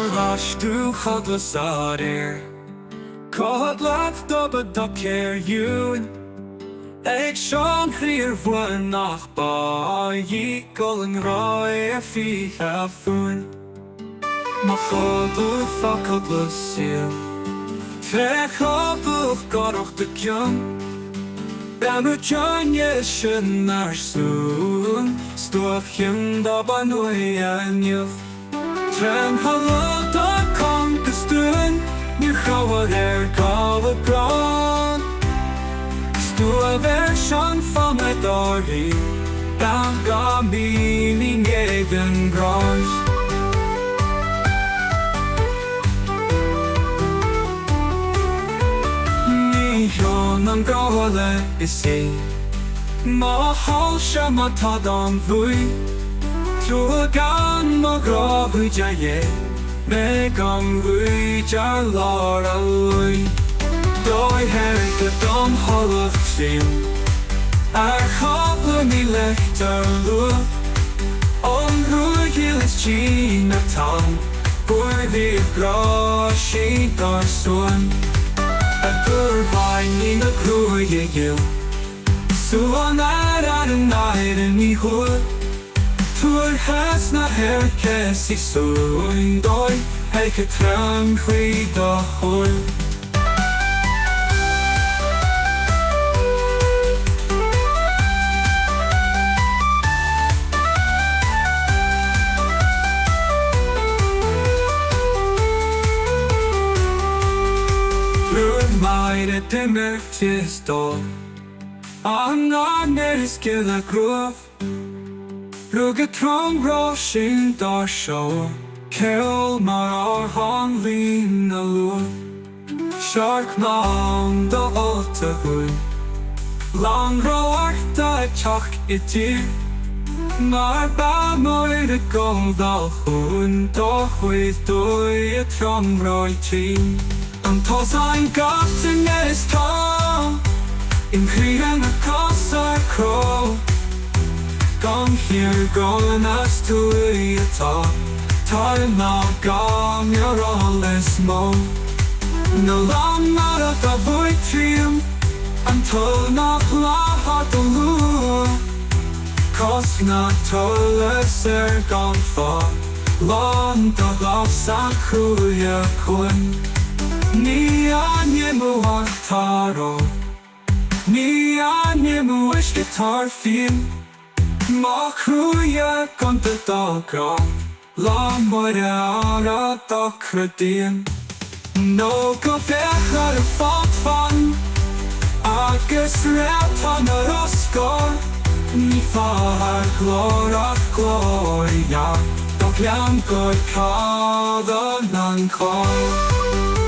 Corrach du chodlas a-réir Chodlas do céir dún Ag sean chríir bhuain nach ba Dhí golan rá fiche fún Má chodú fa chodlas síl Tre chodú Corrach de cion Bemú teanne sin súin Stuach chin da banúi a niuh Tren halal da congus dún Ní chawad gála brán Stuach sean famedori Bam ga míní ngégan grás Ní hion an gála is é Má hall se má tad an bhuí Trua gan má grábhu jaye Me gan bhuí jar lár a lui Dói herke dom holach síl Chobla ní lechtar lua On rúgil is tí na tan Bwyddi grá sí dar suan Gurfai ní na grúi gil Suan ar an nair in ní hua Tuair has na herkes I súin dói Heice tram chrí da húil Rúin maire dimmertis dó An is gil a grúf Rúga trom rá sin dar seo Ceol mar hán lín a lua Searc mám do alta hui Lang ráarta teach I tír Mar ba moir a góldal hún Dó chuid dói a trom rái tí An tos ein gatain is tá In chrían a cosar cró Gong here going as to atá Tá ná gam your all is mo No lang mar a da bhuaig tríam An tol nach láhat a lua Cos na tolas gan fá Lán da lá san chrúia chuin Ní animu ar taro Ní animu is guitar fím Má chrúia gan da dagra Lá moire ara da credíon No go bheith ar a fád fan Agus réaltan ar oscar Ní fáar glórach glória Do glean go cád an an cór